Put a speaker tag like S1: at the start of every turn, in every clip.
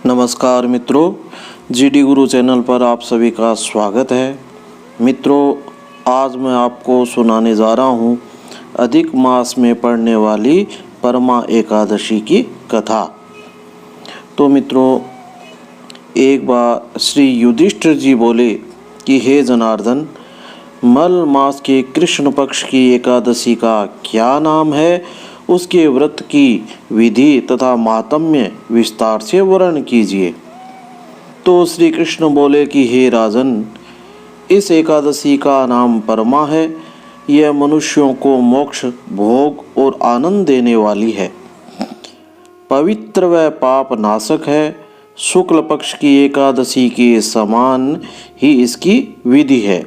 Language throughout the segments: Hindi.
S1: नमस्कार मित्रों, जीडी गुरु चैनल पर आप सभी का स्वागत है। मित्रों, आज मैं आपको सुनाने जा रहा हूँ अधिक मास में पड़ने वाली परमा एकादशी की कथा। तो मित्रों, एक बार श्री युधिष्ठिर जी बोले कि हे जनार्दन, मल मास के कृष्ण पक्ष की एकादशी का क्या नाम है, उसके व्रत की विधि तथा माहात्म्य विस्तार से वर्णन कीजिए। तो श्री कृष्ण बोले कि हे राजन, इस एकादशी का नाम परमा है। यह मनुष्यों को मोक्ष, भोग और आनंद देने वाली है। पवित्र व पाप नाशक है। शुक्ल पक्ष की एकादशी के समान ही इसकी विधि है।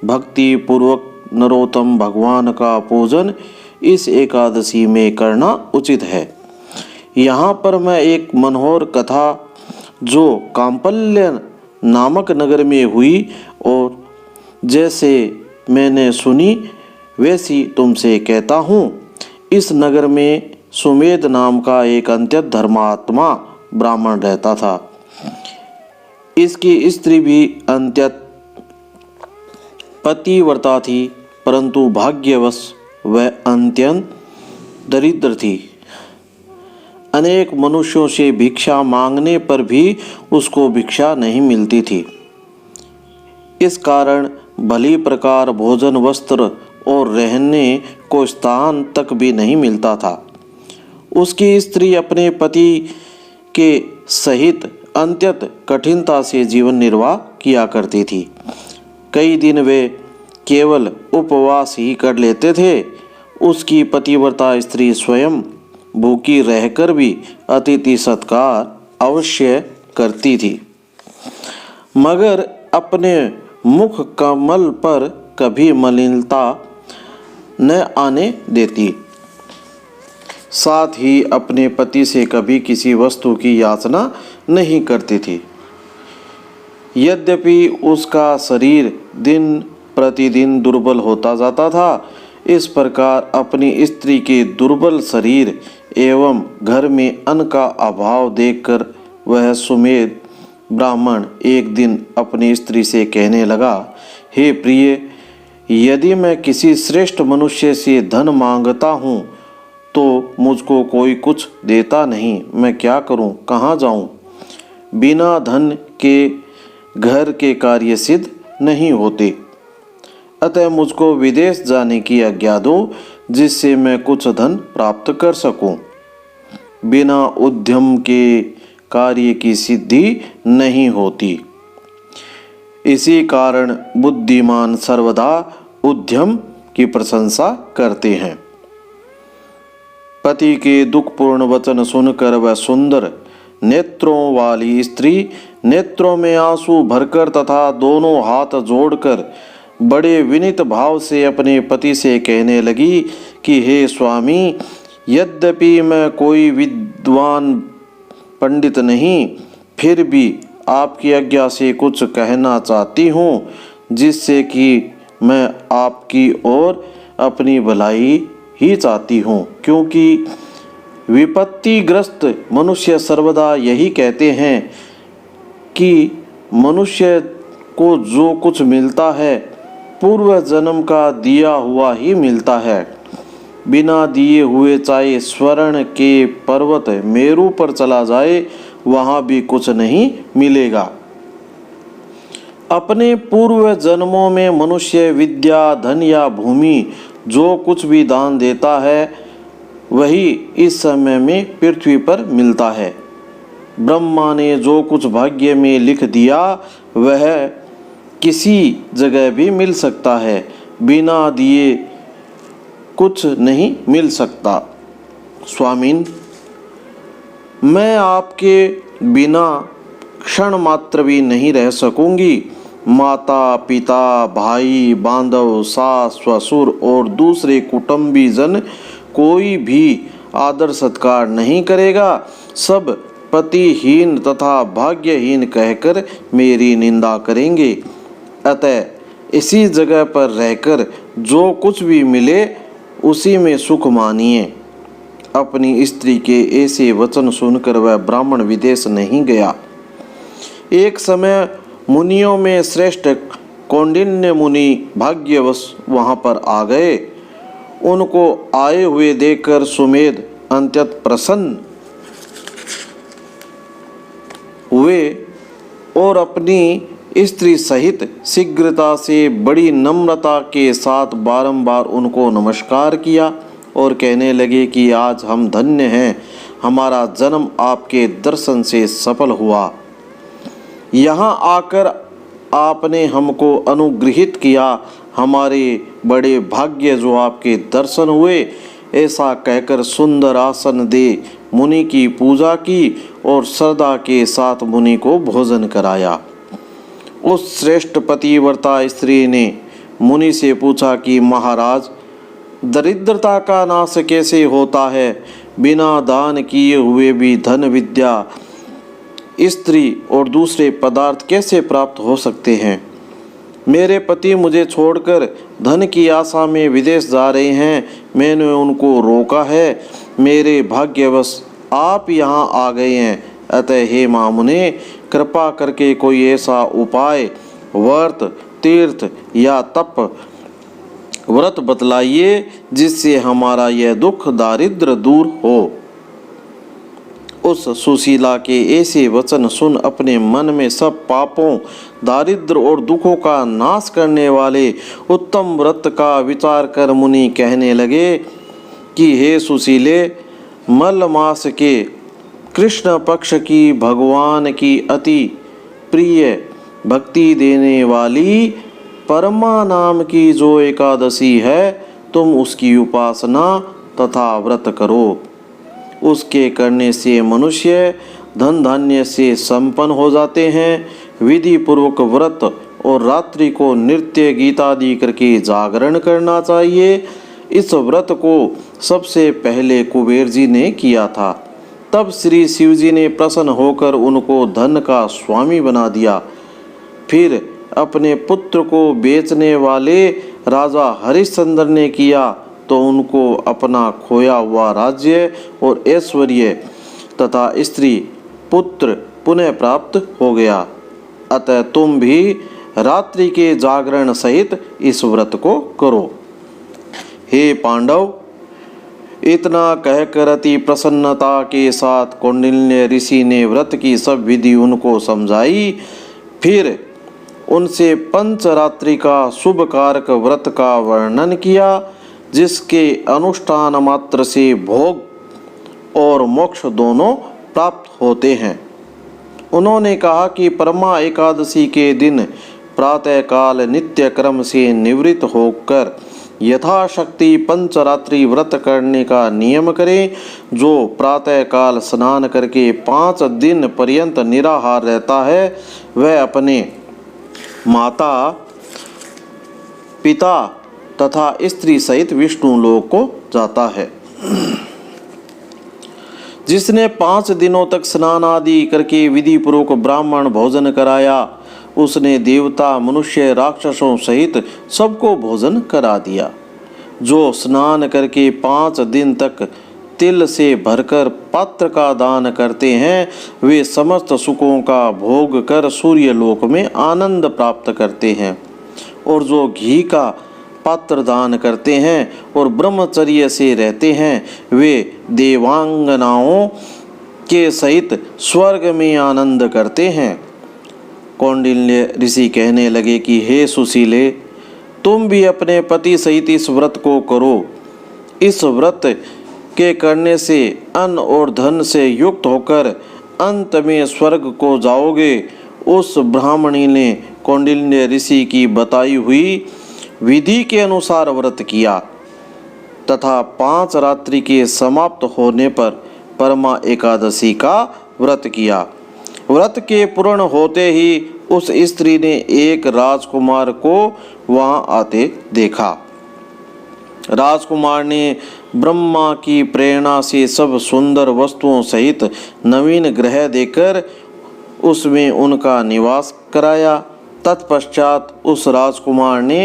S1: भक्ति पूर्वक नरोत्तम भगवान का पूजन इस एकादशी में करना उचित है। यहाँ पर मैं एक मनोहर कथा जो कांपल्य नामक नगर में हुई और जैसे मैंने सुनी वैसी तुमसे कहता हूँ। इस नगर में सुमेध नाम का एक अत्यंत धर्मात्मा ब्राह्मण रहता था। इसकी स्त्री भी अत्यंत पतिव्रता थी, परंतु भाग्यवश वह अत्यंत दरिद्र थी। अनेक मनुष्यों से भिक्षा मांगने पर भी उसको भिक्षा नहीं मिलती थी। इस कारण भली प्रकार भोजन, वस्त्र और रहने को स्थान तक भी नहीं मिलता था। उसकी स्त्री अपने पति के सहित अत्यंत कठिनता से जीवन निर्वाह किया करती थी। कई दिन वे केवल उपवास ही कर लेते थे। उसकी पतिव्रता स्त्री स्वयं भूखी रहकर भी अतिथि सत्कार अवश्य करती थी, मगर अपने मुख कमल पर कभी मलिनता न आने देती। साथ ही अपने पति से कभी किसी वस्तु की याचना नहीं करती थी। यद्यपि उसका शरीर दिन प्रतिदिन दुर्बल होता जाता था, इस प्रकार अपनी स्त्री के दुर्बल शरीर एवं घर में अन्न का अभाव देखकर वह सुमेध ब्राह्मण एक दिन अपनी स्त्री से कहने लगा, हे प्रिय, यदि मैं किसी श्रेष्ठ मनुष्य से धन मांगता हूँ तो मुझको कोई कुछ देता नहीं। मैं क्या करूँ, कहाँ जाऊँ? बिना धन के घर के कार्य सिद्ध नहीं होते। अतः मुझको विदेश जाने की आज्ञा दो, जिससे मैं कुछ धन प्राप्त कर सकूं। बिना उद्यम के कार्य की सिद्धि नहीं होती। इसी कारण बुद्धिमान सर्वदा उद्यम की प्रशंसा करते हैं। पति के दुखपूर्ण वचन सुनकर वह सुंदर नेत्रों वाली स्त्री नेत्रों में आंसू भरकर तथा दोनों हाथ जोड़कर बड़े विनीत भाव से अपने पति से कहने लगी कि हे स्वामी, यद्यपि मैं कोई विद्वान पंडित नहीं, फिर भी आपकी आज्ञा से कुछ कहना चाहती हूँ, जिससे कि मैं आपकी और अपनी भलाई ही चाहती हूँ। क्योंकि विपत्तिग्रस्त मनुष्य सर्वदा यही कहते हैं कि मनुष्य को जो कुछ मिलता है पूर्व जन्म का दिया हुआ ही मिलता है। बिना दिए हुए चाहे स्वर्ण के पर्वत मेरू पर चला जाए, वहाँ भी कुछ नहीं मिलेगा। अपने पूर्व जन्मों में मनुष्य विद्या, धन या भूमि जो कुछ भी दान देता है, वही इस समय में पृथ्वी पर मिलता है। ब्रह्मा ने जो कुछ भाग्य में लिख दिया वह किसी जगह भी मिल सकता है। बिना दिए कुछ नहीं मिल सकता। स्वामीन, मैं आपके बिना क्षण मात्र भी नहीं रह सकूंगी। माता, पिता, भाई, बांधव, सास, ससुर और दूसरे कुटुंबी जन कोई भी आदर सत्कार नहीं करेगा। सब पतिहीन तथा भाग्यहीन कहकर मेरी निंदा करेंगे। अतः इसी जगह पर रहकर जो कुछ भी मिले उसी में सुख मानिए। अपनी स्त्री के ऐसे वचन सुनकर वह ब्राह्मण विदेश नहीं गया। एक समय मुनियों में श्रेष्ठ कौंडिन्य मुनि भाग्यवश वहां पर आ गए। उनको आए हुए देखकर सुमेध अत्यंत प्रसन्न हुए और अपनी स्त्री सहित शीघ्रता से बड़ी नम्रता के साथ बारंबार उनको नमस्कार किया और कहने लगे कि आज हम धन्य हैं, हमारा जन्म आपके दर्शन से सफल हुआ। यहाँ आकर आपने हमको अनुग्रहित किया, हमारे बड़े भाग्य जो आपके दर्शन हुए। ऐसा कहकर सुंदर आसन दे मुनि की पूजा की और श्रद्धा के साथ मुनि को भोजन कराया। उस श्रेष्ठ पतिव्रता स्त्री ने मुनि से पूछा कि महाराज, दरिद्रता का नाश कैसे होता है? बिना दान किए हुए भी धन, विद्या, स्त्री और दूसरे पदार्थ कैसे प्राप्त हो सकते हैं? मेरे पति मुझे छोड़कर धन की आशा में विदेश जा रहे हैं, मैंने उनको रोका है। मेरे भाग्यवश आप यहाँ आ गए हैं, अतः हे मामुने, कृपा करके कोई ऐसा उपाय, व्रत, तीर्थ या तप व्रत बतलाइए जिससे हमारा यह दुख दारिद्र दूर हो। उस सुशीला के ऐसे वचन सुन अपने मन में सब पापों, दारिद्र और दुखों का नाश करने वाले उत्तम व्रत का विचार कर मुनि कहने लगे कि हे सुशीले, मल मास के कृष्ण पक्ष की भगवान की अति प्रिय भक्ति देने वाली परमा नाम की जो एकादशी है, तुम उसकी उपासना तथा व्रत करो। उसके करने से मनुष्य धन धान्य से संपन्न हो जाते हैं। विधि पूर्वक व्रत और रात्रि को नृत्य गीत आदि करके जागरण करना चाहिए। इस व्रत को सबसे पहले कुबेर जी ने किया था। तब श्री शिव जी ने प्रसन्न होकर उनको धन का स्वामी बना दिया। फिर अपने पुत्र को बेचने वाले राजा हरिश्चंद्र ने किया तो उनको अपना खोया हुआ राज्य और ऐश्वर्य तथा स्त्री पुत्र पुनः प्राप्त हो गया। अतः तुम भी रात्रि के जागरण सहित इस व्रत को करो। हे पांडव, इतना कहकर अति प्रसन्नता के साथ कौंडिन्य ऋषि ने व्रत की सब विधि उनको समझाई। फिर उनसे पंचरात्रि का शुभ कारक व्रत का वर्णन किया, जिसके अनुष्ठान मात्र से भोग और मोक्ष दोनों प्राप्त होते हैं। उन्होंने कहा कि परमा एकादशी के दिन प्रातःकाल नित्य क्रम से निवृत्त होकर यथाशक्ति पंचरात्रि व्रत करने का नियम करें। जो प्रातःकाल स्नान करके 5 दिन पर्यंत निराहार रहता है, वह अपने माता, पिता तथा स्त्री सहित विष्णु लोक को जाता है। जिसने 5 दिनों तक स्नान आदि करके विधि पूर्वक ब्राह्मण भोजन कराया, उसने देवता, मनुष्य, राक्षसों सहित सबको भोजन करा दिया। जो स्नान करके 5 दिन तक तिल से भरकर पात्र का दान करते हैं, वे समस्त सुखों का भोग कर सूर्य लोक में आनंद प्राप्त करते हैं। और जो घी का पात्र दान करते हैं और ब्रह्मचर्य से रहते हैं, वे देवांगनाओं के सहित स्वर्ग में आनंद करते हैं। कौंडिन्य ऋषि कहने लगे कि हे सुशीले, तुम भी अपने पति सहित इस व्रत को करो। इस व्रत के करने से अन्न और धन से युक्त होकर अंत में स्वर्ग को जाओगे। उस ब्राह्मणी ने कौंडिन्य ऋषि की बताई हुई विधि के अनुसार व्रत किया तथा 5 रात्रि के समाप्त होने पर परमा एकादशी का व्रत किया। व्रत के पूर्ण होते ही उस स्त्री ने एक राजकुमार को वहां आते देखा। राजकुमार ने ब्रह्मा की प्रेरणा से सब सुंदर वस्तुओं सहित नवीन ग्रह देकर उसमें उनका निवास कराया। तत्पश्चात उस राजकुमार ने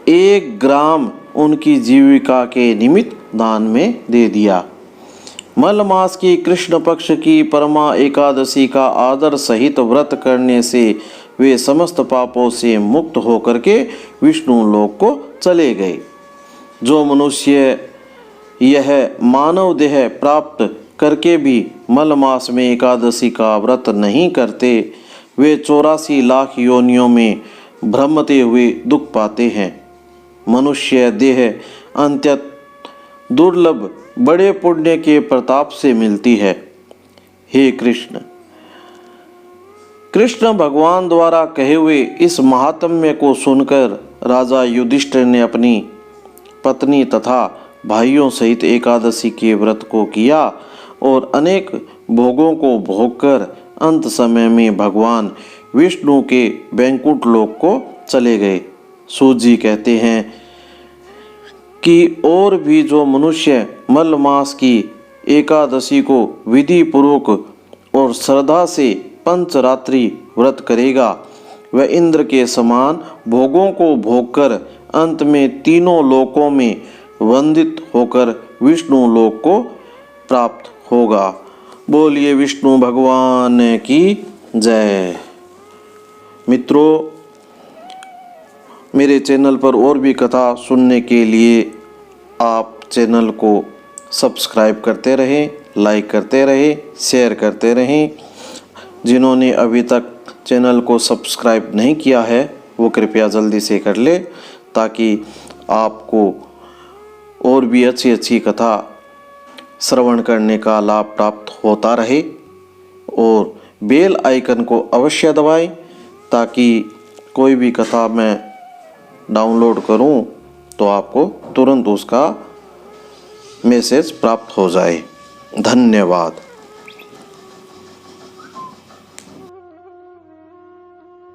S1: 1 ग्राम उनकी जीविका के निमित्त दान में दे दिया। मल मास की कृष्ण पक्ष की परमा एकादशी का आदर सहित व्रत करने से वे समस्त पापों से मुक्त होकर के विष्णु लोक को चले गए। जो मनुष्य यह मानव देह प्राप्त करके भी मल मास में एकादशी का व्रत नहीं करते, वे 84 लाख योनियों में भ्रमते हुए दुख पाते हैं। मनुष्य देह अत्यंत दुर्लभ बड़े पुण्य के प्रताप से मिलती है। हे कृष्ण, कृष्ण भगवान द्वारा कहे हुए इस महात्म्य को सुनकर राजा युधिष्ठिर ने अपनी पत्नी तथा भाइयों सहित एकादशी के व्रत को किया और अनेक भोगों को भोगकर अंत समय में भगवान विष्णु के वैकुंठ लोक को चले गए। सूत जी कहते हैं कि और भी जो मनुष्य मल मास की एकादशी को विधि पूर्वक और श्रद्धा से पंचरात्रि व्रत करेगा, वह इंद्र के समान भोगों को भोगकर अंत में तीनों लोकों में वंदित होकर विष्णु लोक को प्राप्त होगा। बोलिए विष्णु भगवान की जय। मित्रों, मेरे चैनल पर और भी कथा सुनने के लिए आप चैनल को सब्सक्राइब करते रहें, लाइक करते रहें, शेयर करते रहें। जिन्होंने अभी तक चैनल को सब्सक्राइब नहीं किया है वो कृपया जल्दी से कर ले, ताकि आपको और भी अच्छी अच्छी कथा श्रवण करने का लाभ प्राप्त होता रहे। और बेल आइकन को अवश्य दबाएं ताकि कोई भी कथा मैं डाउनलोड करूं तो आपको तुरंत उसका मैसेज प्राप्त हो जाए। धन्यवाद।